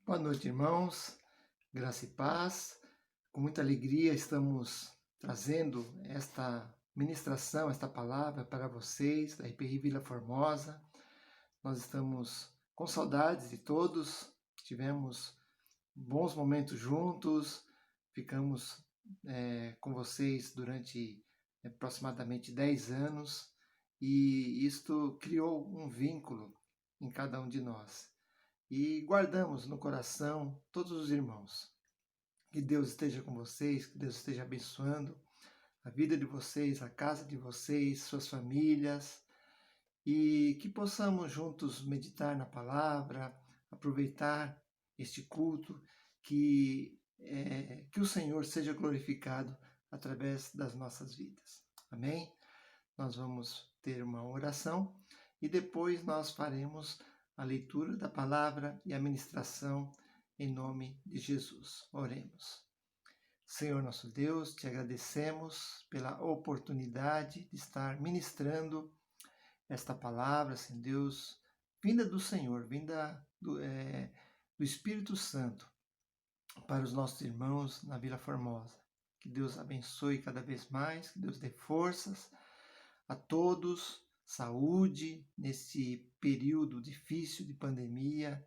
Boa noite, irmãos. Graça e paz. Com muita alegria estamos trazendo esta ministração, esta palavra para vocês da IPI Vila Formosa. Nós estamos com saudades de todos. Tivemos bons momentos juntos. Ficamos com vocês durante aproximadamente 10 anos e isto criou um vínculo em cada um de nós. E guardamos no coração todos os irmãos. Que Deus esteja com vocês, que Deus esteja abençoando a vida de vocês, a casa de vocês, suas famílias, e que possamos juntos meditar na palavra, aproveitar este culto, que o Senhor seja glorificado através das nossas vidas. Amém? Nós vamos ter uma oração e depois nós faremos a leitura da palavra e a ministração em nome de Jesus. Oremos. Senhor nosso Deus, te agradecemos pela oportunidade de estar ministrando esta palavra, Senhor Deus, vinda do Senhor, vinda do Espírito Santo para os nossos irmãos na Vila Formosa. Que Deus abençoe cada vez mais, que Deus dê forças a todos, saúde nesse período difícil de pandemia,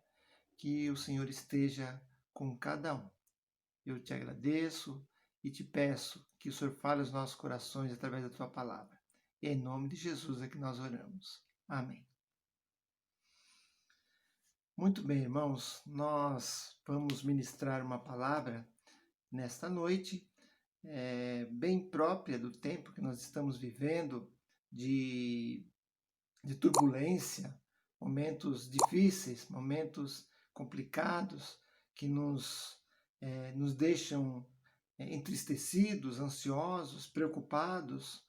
que o Senhor esteja com cada um. Eu te agradeço e te peço que o Senhor fale aos nossos corações através da tua palavra. E é em nome de Jesus é que nós oramos. Amém. Muito bem, irmãos, nós vamos ministrar uma palavra nesta noite, bem própria do tempo que nós estamos vivendo, de turbulência, momentos difíceis, momentos complicados que nos deixam entristecidos, ansiosos, preocupados,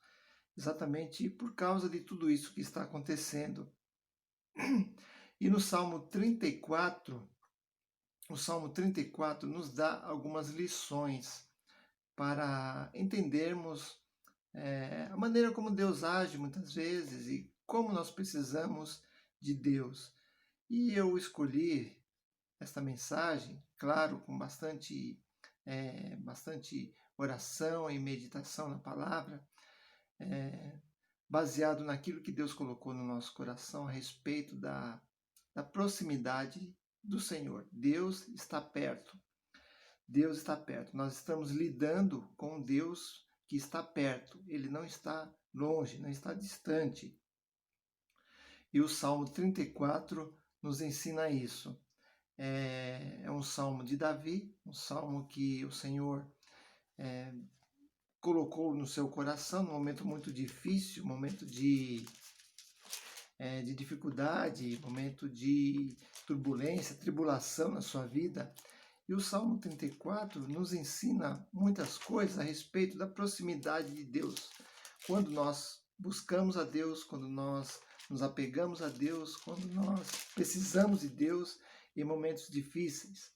exatamente por causa de tudo isso que está acontecendo. E no Salmo 34, o Salmo 34 nos dá algumas lições para entendermos a maneira como Deus age muitas vezes e como nós precisamos de Deus. E eu escolhi esta mensagem, claro, com bastante oração e meditação na palavra, baseado naquilo que Deus colocou no nosso coração a respeito da proximidade do Senhor. Deus está perto. Deus está perto. Nós estamos lidando com Deus que está perto. Ele não está longe, não está distante. E o Salmo 34 nos ensina isso. É um salmo de Davi, um salmo que o Senhor colocou no seu coração num momento muito difícil, momento de dificuldade, momento de turbulência, tribulação na sua vida. E o Salmo 34 nos ensina muitas coisas a respeito da proximidade de Deus. Quando nós buscamos a Deus, quando nós nos apegamos a Deus, quando nós precisamos de Deus em momentos difíceis.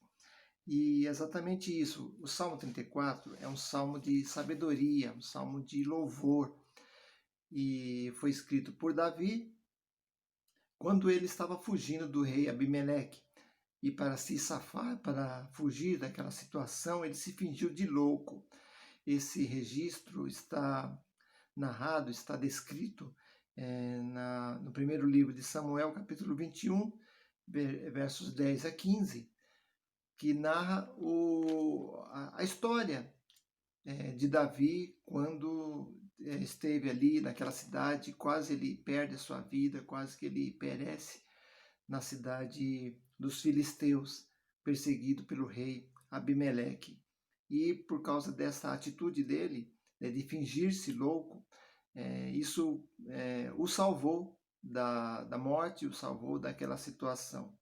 E exatamente isso, o Salmo 34 é um salmo de sabedoria, um salmo de louvor. E foi escrito por Davi quando ele estava fugindo do rei Abimeleque. E para se safar, para fugir daquela situação, ele se fingiu de louco. Esse registro está narrado, está descrito no primeiro livro de Samuel, capítulo 21, versos 10 a 15, que narra a história de Davi quando esteve ali naquela cidade, quase ele perde a sua vida, quase que ele perece na cidade dos filisteus, perseguido pelo rei Abimeleque. E por causa dessa atitude dele, de fingir-se louco, isso o salvou da morte, o salvou daquela situação.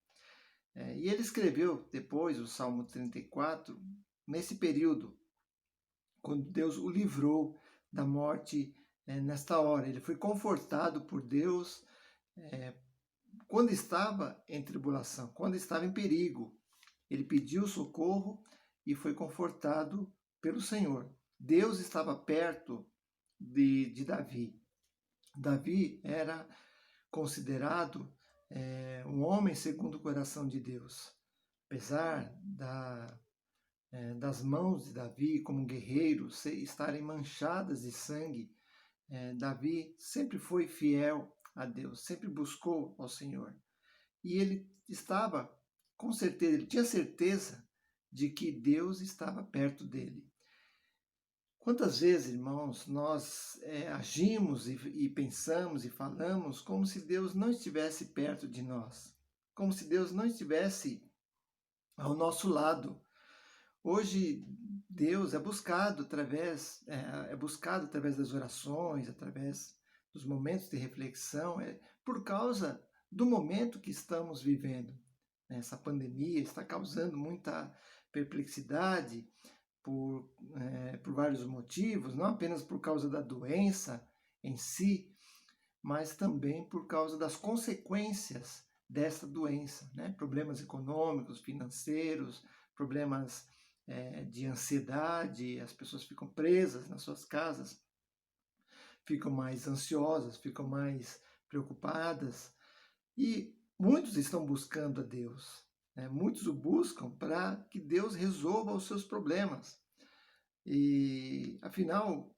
E ele escreveu depois o Salmo 34, nesse período, quando Deus o livrou da morte nesta hora. Ele foi confortado por Deus quando estava em tribulação, quando estava em perigo. Ele pediu socorro e foi confortado pelo Senhor. Deus estava perto de Davi. Davi era considerado um homem segundo o coração de Deus. Apesar das mãos de Davi como guerreiro estarem manchadas de sangue, Davi sempre foi fiel a Deus, sempre buscou ao Senhor. E ele estava, com certeza, ele tinha certeza de que Deus estava perto dele. Quantas vezes, irmãos, nós agimos e pensamos e falamos como se Deus não estivesse perto de nós, como se Deus não estivesse ao nosso lado. Hoje Deus é buscado através das orações, através dos momentos de reflexão, por causa do momento que estamos vivendo. Essa pandemia está causando muita perplexidade por vários motivos, não apenas por causa da doença em si, mas também por causa das consequências dessa doença, né? Problemas econômicos, financeiros, problemas de ansiedade, as pessoas ficam presas nas suas casas, ficam mais ansiosas, ficam mais preocupadas, e muitos estão buscando a Deus, né? Muitos o buscam para que Deus resolva os seus problemas. E afinal,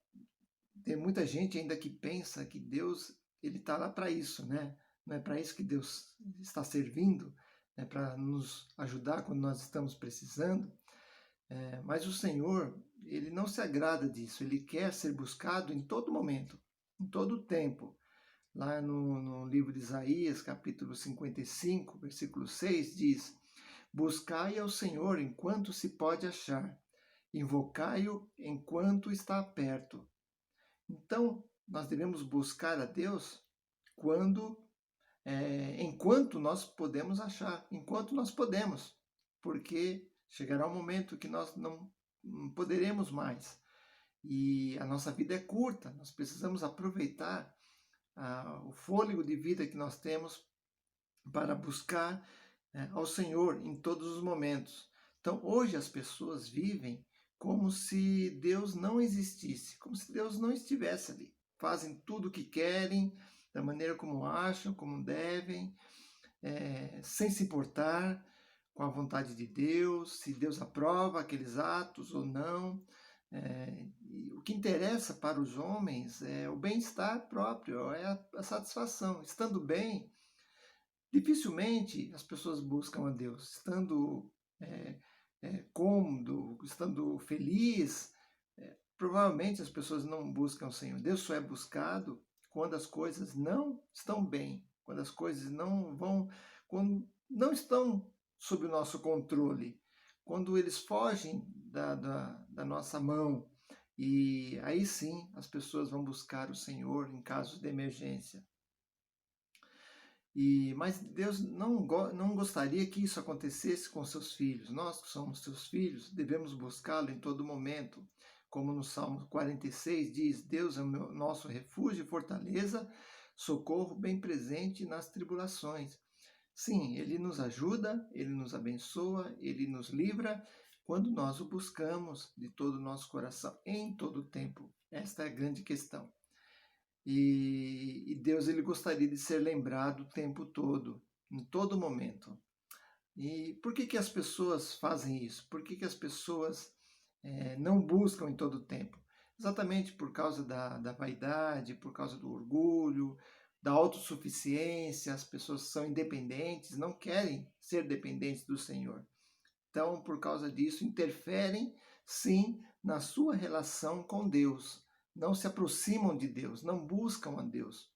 tem muita gente ainda que pensa que Deus ele está lá para isso, né? Não é para isso que Deus está servindo, é para nos ajudar quando nós estamos precisando. Mas o Senhor, ele não se agrada disso, ele quer ser buscado em todo momento, em todo tempo. Lá no livro de Isaías, capítulo 55, versículo 6, diz: Buscai ao Senhor enquanto se pode achar, invocai-o enquanto está perto. Então, nós devemos buscar a Deus enquanto nós podemos achar, enquanto nós podemos, porque chegará um momento que nós não poderemos mais. E a nossa vida é curta, nós precisamos aproveitar o fôlego de vida que nós temos para buscar ao Senhor em todos os momentos. Então, hoje as pessoas vivem como se Deus não existisse, como se Deus não estivesse ali. Fazem tudo o que querem, da maneira como acham, como devem, sem se importar com a vontade de Deus, se Deus aprova aqueles atos ou não. O que interessa para os homens é o bem-estar próprio, é a satisfação. Estando bem, dificilmente as pessoas buscam a Deus. Estando cômodo, estando feliz, provavelmente as pessoas não buscam o Senhor. Deus só é buscado quando as coisas não estão bem, quando as coisas quando não estão sob o nosso controle, quando eles fogem da nossa mão. E aí sim as pessoas vão buscar o Senhor em casos de emergência. Mas Deus não gostaria que isso acontecesse com seus filhos. Nós que somos seus filhos devemos buscá-lo em todo momento. Como no Salmo 46 diz: Deus é o nosso refúgio e fortaleza, socorro bem presente nas tribulações. Sim, Ele nos ajuda, Ele nos abençoa, Ele nos livra quando nós o buscamos de todo o nosso coração, em todo o tempo. Esta é a grande questão. E Deus ele gostaria de ser lembrado o tempo todo, em todo momento. E por que as pessoas fazem isso? Por que as pessoas não buscam em todo o tempo? Exatamente por causa da vaidade, por causa do orgulho, da autossuficiência. As pessoas são independentes, não querem ser dependentes do Senhor. Então, por causa disso, interferem sim na sua relação com Deus. Não se aproximam de Deus, não buscam a Deus,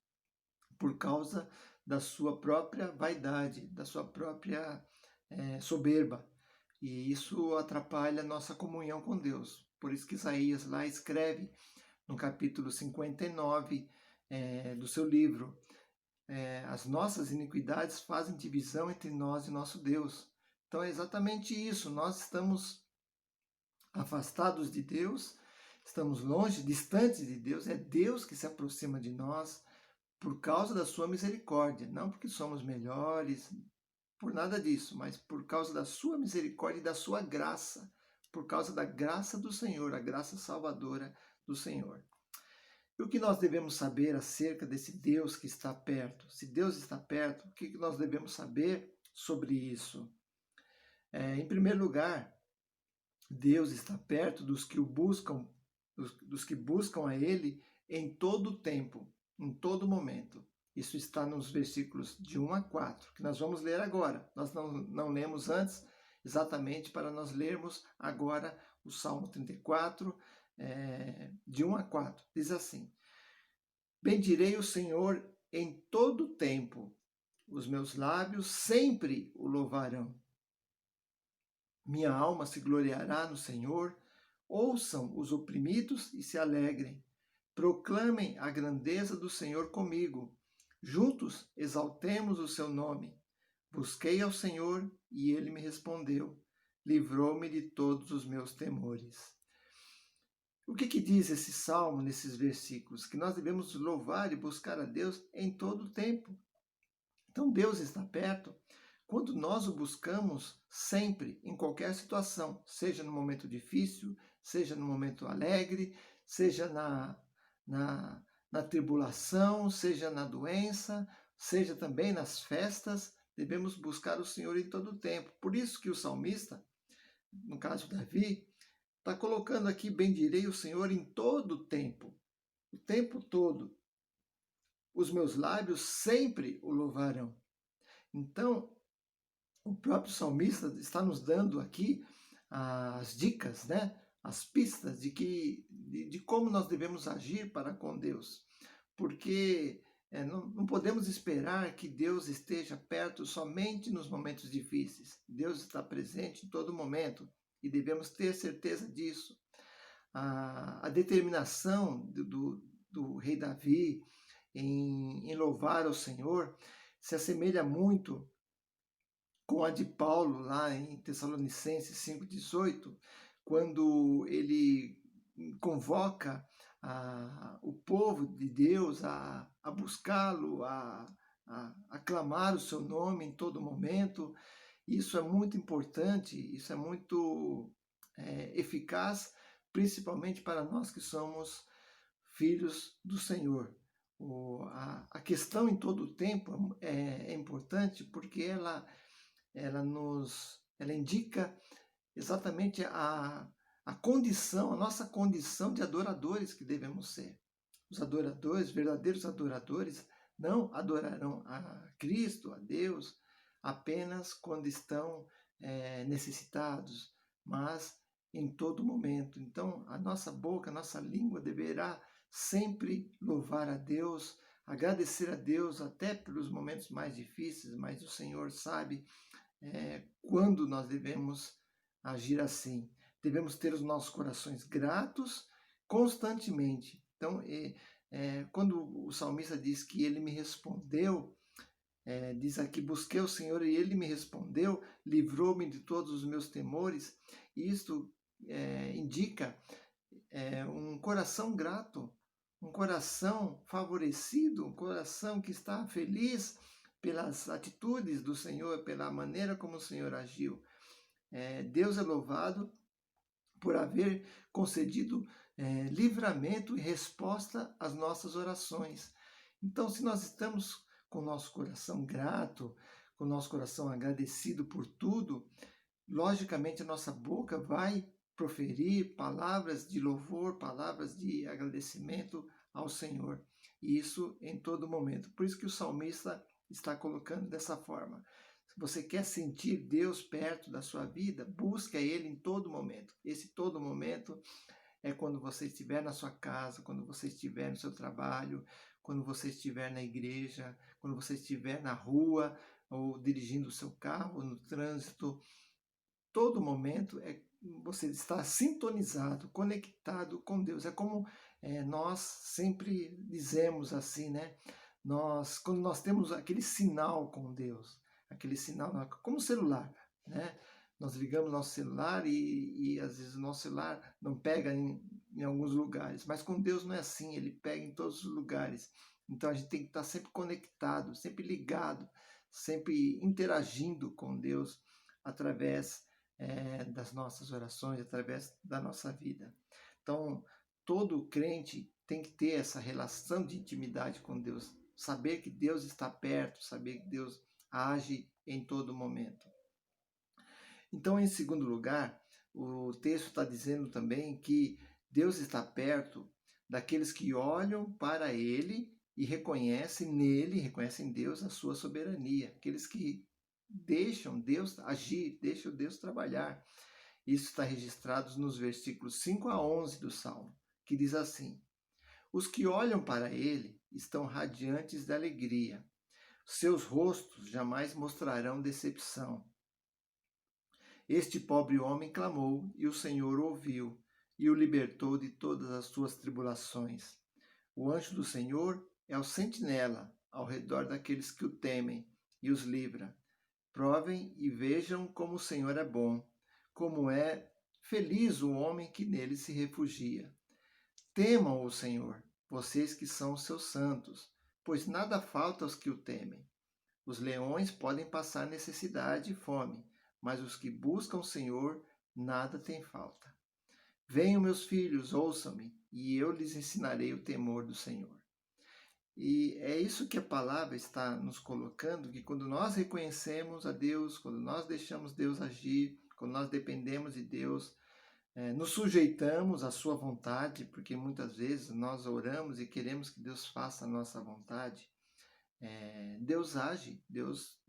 por causa da sua própria vaidade, da sua própria soberba. E isso atrapalha a nossa comunhão com Deus. Por isso que Isaías lá escreve no capítulo 59 do seu livro: as nossas iniquidades fazem divisão entre nós e nosso Deus. Então é exatamente isso, nós estamos afastados de Deus, estamos longe, distantes de Deus, é Deus que se aproxima de nós por causa da sua misericórdia, não porque somos melhores, por nada disso, mas por causa da sua misericórdia e da sua graça, por causa da graça do Senhor, a graça salvadora do Senhor. E o que nós devemos saber acerca desse Deus que está perto? Se Deus está perto, o que nós devemos saber sobre isso? Em primeiro lugar, Deus está perto dos que o buscam, dos que buscam a Ele em todo o tempo, em todo momento. Isso está nos versículos de 1 a 4, que nós vamos ler agora. Nós não lemos antes, exatamente para nós lermos agora o Salmo 34, de 1 a 4. Diz assim: Bendirei o Senhor em todo o tempo, os meus lábios sempre o louvarão. Minha alma se gloriará no Senhor. Ouçam os oprimidos e se alegrem. Proclamem a grandeza do Senhor comigo. Juntos exaltemos o seu nome. Busquei ao Senhor e ele me respondeu. Livrou-me de todos os meus temores. O que diz esse salmo nesses versículos? Que nós devemos louvar e buscar a Deus em todo o tempo. Então Deus está perto quando nós o buscamos sempre, em qualquer situação, seja no momento difícil, seja no momento alegre, seja na tribulação, seja na doença, seja também nas festas, devemos buscar o Senhor em todo o tempo. Por isso que o salmista, no caso Davi, está colocando aqui: bendirei o Senhor em todo o tempo todo. Os meus lábios sempre o louvarão. Então, o próprio salmista está nos dando aqui as dicas, né? As pistas de como nós devemos agir para com Deus. Porque não podemos esperar que Deus esteja perto somente nos momentos difíceis. Deus está presente em todo momento e devemos ter certeza disso. A determinação do rei Davi em louvar ao Senhor se assemelha muito com a de Paulo, lá em Tessalonicenses 5,18, quando ele convoca o povo de Deus a buscá-lo, a clamar o seu nome em todo momento. Isso é muito importante, isso é muito eficaz, principalmente para nós que somos filhos do Senhor. A questão em todo o tempo é importante porque ela indica exatamente a condição, a nossa condição de adoradores que devemos ser. Os adoradores, verdadeiros adoradores, não adorarão a Cristo, a Deus, apenas quando estão necessitados, mas em todo momento. Então, a nossa boca, a nossa língua deverá sempre louvar a Deus, agradecer a Deus até pelos momentos mais difíceis, mas o Senhor sabe quando nós devemos agir assim. Devemos ter os nossos corações gratos constantemente. Então, quando o salmista diz que ele me respondeu, diz aqui: busquei o Senhor e ele me respondeu, livrou-me de todos os meus temores. Isto indica um coração grato, um coração favorecido, um coração que está feliz pelas atitudes do Senhor, pela maneira como o Senhor agiu. Deus é louvado por haver concedido livramento e resposta às nossas orações. Então, se nós estamos com o nosso coração grato, com o nosso coração agradecido por tudo, logicamente a nossa boca vai proferir palavras de louvor, palavras de agradecimento ao Senhor. E isso em todo momento. Por isso que o salmista está colocando dessa forma. Se você quer sentir Deus perto da sua vida, busque Ele em todo momento. Esse todo momento é quando você estiver na sua casa, quando você estiver no seu trabalho, quando você estiver na igreja, quando você estiver na rua, ou dirigindo o seu carro, no trânsito. Todo momento você está sintonizado, conectado com Deus. É como nós sempre dizemos assim, né? Quando nós temos aquele sinal com Deus, aquele sinal como celular, né? Nós ligamos nosso celular e às vezes o nosso celular não pega em alguns lugares, mas com Deus não é assim, ele pega em todos os lugares. Então a gente tem que estar sempre conectado, sempre ligado, sempre interagindo com Deus através das nossas orações, através da nossa vida. Então, todo crente tem que ter essa relação de intimidade com Deus, saber que Deus está perto, saber que Deus age em todo momento. Então, em segundo lugar, o texto está dizendo também que Deus está perto daqueles que olham para Ele e reconhecem nele, reconhecem em Deus a sua soberania, aqueles que deixam Deus agir, deixam Deus trabalhar. Isso está registrado nos versículos 5 a 11 do Salmo, que diz assim: Os que olham para Ele estão radiantes de alegria, seus rostos jamais mostrarão decepção. Este pobre homem clamou, e o Senhor ouviu, e o libertou de todas as suas tribulações. O anjo do Senhor é o sentinela ao redor daqueles que o temem, e os livra. Provem e vejam como o Senhor é bom, como é feliz o homem que nele se refugia. Temam o Senhor, vocês que são os seus santos, pois nada falta aos que o temem. Os leões podem passar necessidade e fome, mas os que buscam o Senhor, nada tem falta. Venham, meus filhos, ouçam-me, e eu lhes ensinarei o temor do Senhor. E é isso que a palavra está nos colocando, que quando nós reconhecemos a Deus, quando nós deixamos Deus agir, quando nós dependemos de Deus, nos sujeitamos à sua vontade, porque muitas vezes nós oramos e queremos que Deus faça a nossa vontade, Deus age, Deus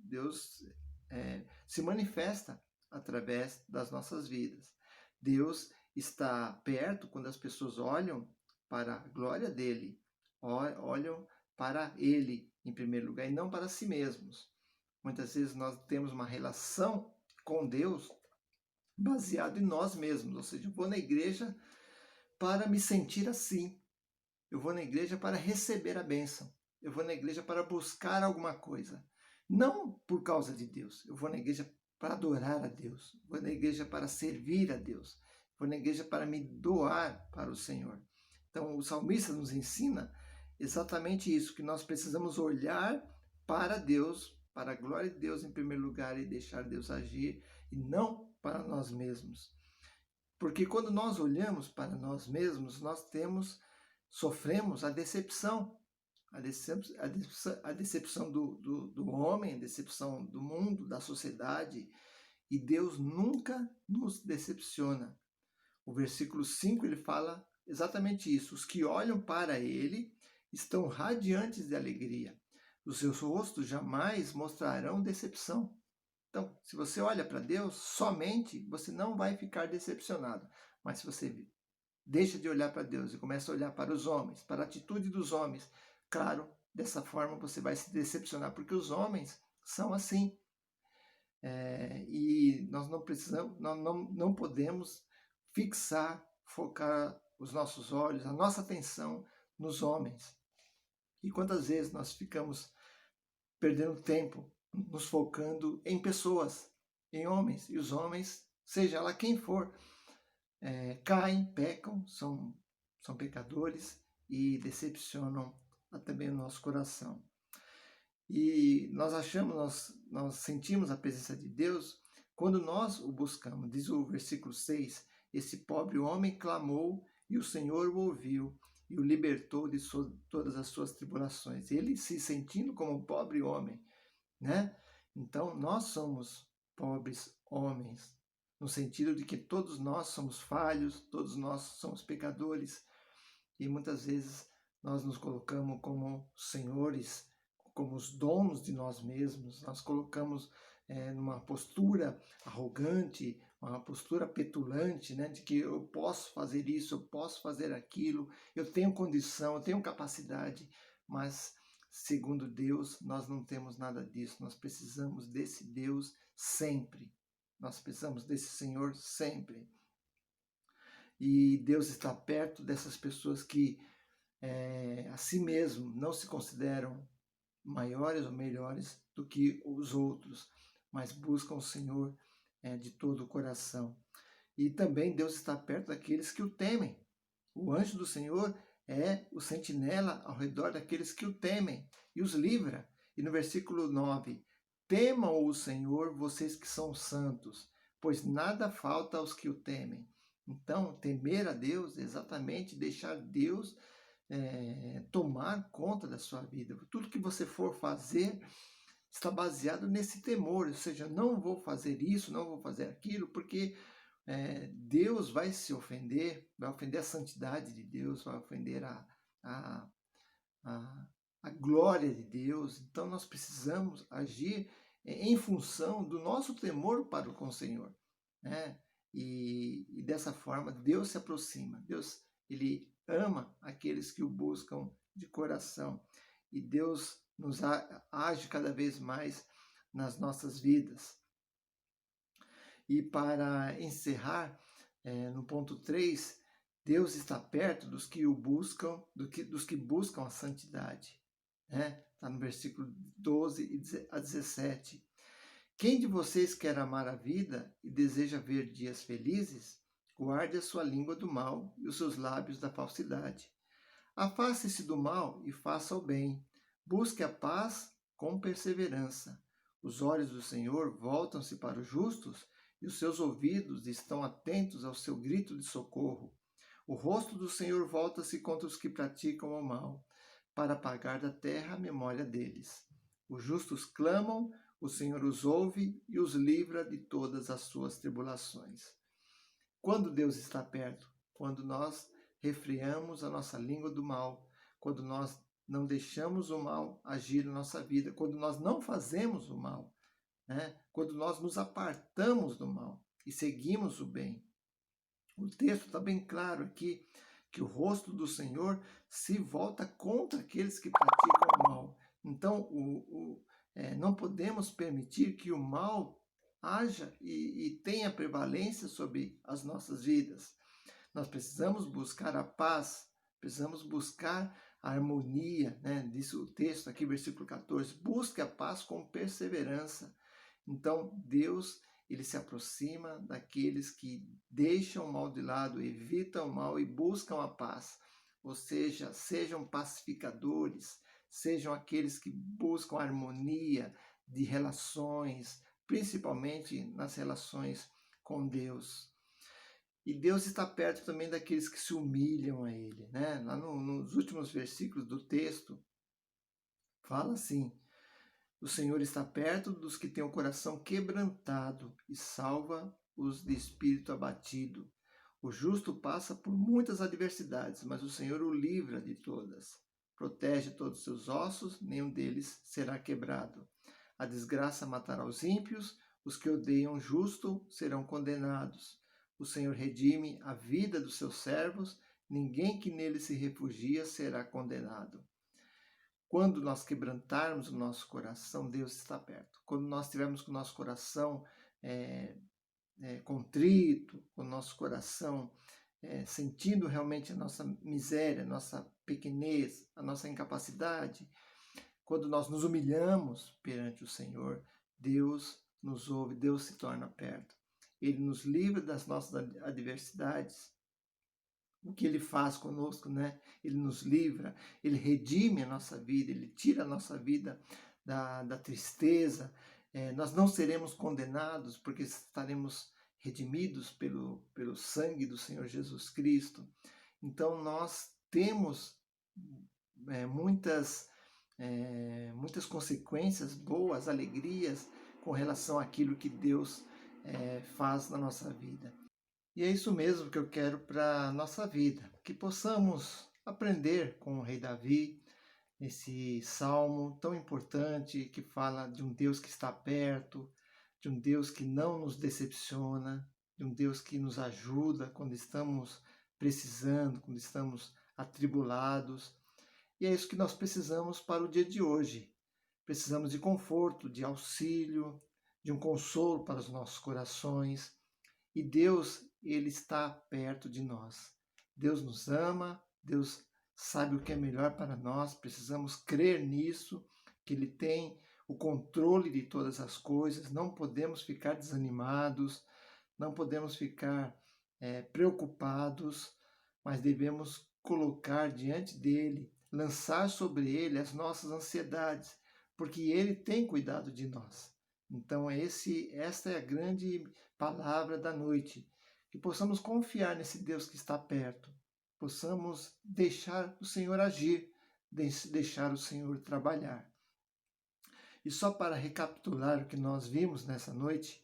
se manifesta através das nossas vidas. Deus está perto quando as pessoas olham para a glória dele, olham para ele em primeiro lugar e não para si mesmos. Muitas vezes nós temos uma relação com Deus baseado em nós mesmos, ou seja, eu vou na igreja para me sentir assim, eu vou na igreja para receber a bênção, eu vou na igreja para buscar alguma coisa, não por causa de Deus, eu vou na igreja para adorar a Deus, vou na igreja para servir a Deus, vou na igreja para me doar para o Senhor. Então o salmista nos ensina exatamente isso, que nós precisamos olhar para Deus, para a glória de Deus em primeiro lugar e deixar Deus agir, e não para nós mesmos. Porque quando nós olhamos para nós mesmos, nós sofremos a decepção. A decepção do homem, a decepção do mundo, da sociedade. E Deus nunca nos decepciona. O versículo 5 ele fala exatamente isso. Os que olham para ele estão radiantes de alegria. Os seus rostos jamais mostrarão decepção. Então, se você olha para Deus somente, você não vai ficar decepcionado. Mas se você deixa de olhar para Deus e começa a olhar para os homens, para a atitude dos homens, claro, dessa forma você vai se decepcionar, porque os homens são assim. E nós não precisamos, nós não podemos focar os nossos olhos, a nossa atenção nos homens. E quantas vezes nós ficamos perdendo tempo nos focando em pessoas, em homens, e os homens, seja lá quem for, caem, pecam, são pecadores e decepcionam também o nosso coração. E nós sentimos a presença de Deus quando nós o buscamos. Diz o versículo 6, esse pobre homem clamou e o Senhor o ouviu e o libertou de todas as suas tribulações. Ele se sentindo como um pobre homem, né? Então, nós somos pobres homens, no sentido de que todos nós somos falhos, todos nós somos pecadores, e muitas vezes nós nos colocamos como senhores, como os donos de nós mesmos, nós colocamos numa postura arrogante, uma postura petulante, né, de que eu posso fazer isso, eu posso fazer aquilo, eu tenho condição, eu tenho capacidade, mas segundo Deus, nós não temos nada disso. Nós precisamos desse Deus sempre. Nós precisamos desse Senhor sempre. E Deus está perto dessas pessoas que a si mesmo não se consideram maiores ou melhores do que os outros, mas buscam o Senhor de todo o coração. E também Deus está perto daqueles que o temem. O anjo do Senhor é o sentinela ao redor daqueles que o temem e os livra. E no versículo 9, temam o Senhor, vocês que são santos, pois nada falta aos que o temem. Então, temer a Deus é exatamente deixar Deus tomar conta da sua vida. Tudo que você for fazer, está baseado nesse temor, ou seja, não vou fazer isso, não vou fazer aquilo, porque Deus vai se ofender, vai ofender a santidade de Deus, vai ofender a, a, a glória de Deus. Então nós precisamos agir em função do nosso temor para com o Senhor, né? E dessa forma Deus se aproxima. Deus, ele ama aqueles que o buscam de coração. E Deus nos age cada vez mais nas nossas vidas. E para encerrar, no ponto 3, Deus está perto dos que o buscam, dos que buscam a santidade. Está no versículo 12 a 17. Quem de vocês quer amar a vida e deseja ver dias felizes? Guarde a sua língua do mal e os seus lábios da falsidade. Afaste-se do mal e faça o bem. Busque a paz com perseverança. Os olhos do Senhor voltam-se para os justos e os seus ouvidos estão atentos ao seu grito de socorro. O rosto do Senhor volta-se contra os que praticam o mal, para apagar da terra a memória deles. Os justos clamam, o Senhor os ouve e os livra de todas as suas tribulações. Quando Deus está perto? Quando nós refreamos a nossa língua do mal, quando nós não deixamos o mal agir na nossa vida, quando nós não fazemos o mal, quando nós nos apartamos do mal e seguimos o bem. O texto está bem claro aqui que o rosto do Senhor se volta contra aqueles que praticam o mal. Então, não podemos permitir que o mal haja e tenha prevalência sobre as nossas vidas. Nós precisamos buscar a paz, precisamos buscar a harmonia, diz o texto aqui, versículo 14, busque a paz com perseverança. Então, Deus, ele se aproxima daqueles que deixam o mal de lado, evitam o mal e buscam a paz. Ou seja, sejam pacificadores, sejam aqueles que buscam a harmonia de relações, principalmente nas relações com Deus. E Deus está perto também daqueles que se humilham a Ele, Lá nos últimos versículos do texto, fala assim: o Senhor está perto dos que têm o coração quebrantado e salva os de espírito abatido. O justo passa por muitas adversidades, mas o Senhor o livra de todas. Protege todos os seus ossos, nenhum deles será quebrado. A desgraça matará os ímpios, os que odeiam o justo serão condenados. O Senhor redime a vida dos seus servos, ninguém que nele se refugia será condenado. Quando nós quebrantarmos o nosso coração, Deus está perto. Quando nós tivermos com o nosso coração contrito, com o nosso coração sentindo realmente a nossa miséria, a nossa pequenez, a nossa incapacidade, quando nós nos humilhamos perante o Senhor, Deus nos ouve, Deus se torna perto. Ele nos livra das nossas adversidades. O que ele faz conosco, Ele nos livra, ele redime a nossa vida, ele tira a nossa vida da tristeza. Nós não seremos condenados porque estaremos redimidos pelo sangue do Senhor Jesus Cristo. Então nós temos muitas consequências boas, alegrias com relação àquilo que Deus faz na nossa vida. E é isso mesmo que eu quero para a nossa vida, que possamos aprender com o rei Davi, esse salmo tão importante que fala de um Deus que está perto, de um Deus que não nos decepciona, de um Deus que nos ajuda quando estamos precisando, quando estamos atribulados. E é isso que nós precisamos para o dia de hoje. Precisamos de conforto, de auxílio, de um consolo para os nossos corações. E Deus, ele está perto de nós. Deus nos ama, Deus sabe o que é melhor para nós, precisamos crer nisso, que ele tem o controle de todas as coisas, não podemos ficar desanimados, não podemos ficar preocupados, mas devemos colocar diante dele, lançar sobre ele as nossas ansiedades, porque ele tem cuidado de nós. Então esta é a grande palavra da noite, que possamos confiar nesse Deus que está perto, possamos deixar o Senhor agir, deixar o Senhor trabalhar. E só para recapitular o que nós vimos nessa noite,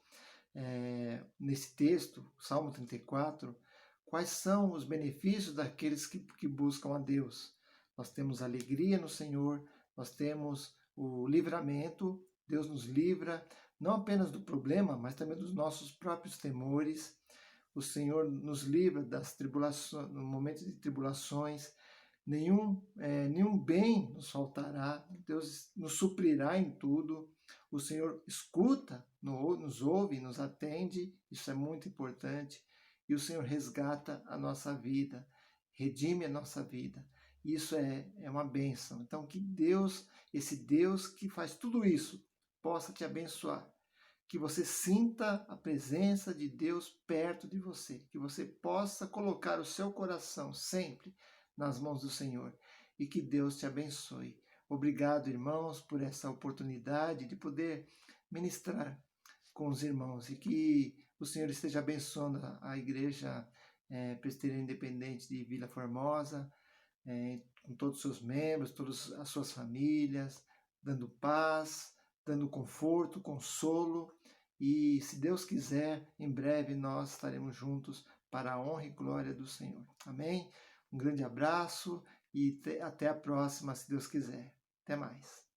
nesse texto, Salmo 34, quais são os benefícios daqueles que buscam a Deus? Nós temos alegria no Senhor, nós temos o livramento, Deus nos livra, não apenas do problema, mas também dos nossos próprios temores. O Senhor nos livra das tribulações, no momento de tribulações. Nenhum bem nos faltará, Deus nos suprirá em tudo. O Senhor escuta, nos ouve, nos atende, isso é muito importante. E o Senhor resgata a nossa vida, redime a nossa vida. Isso é uma bênção. Então, que Deus, esse Deus que faz tudo isso, possa te abençoar. Que você sinta a presença de Deus perto de você. Que você possa colocar o seu coração sempre nas mãos do Senhor. E que Deus te abençoe. Obrigado, irmãos, por essa oportunidade de poder ministrar com os irmãos. E que o Senhor esteja abençoando a Igreja Presbiteriana Independente de Vila Formosa, com todos os seus membros, todas as suas famílias, dando paz, dando conforto, consolo. E, se Deus quiser, em breve nós estaremos juntos para a honra e glória do Senhor. Amém? Um grande abraço e até a próxima, se Deus quiser. Até mais.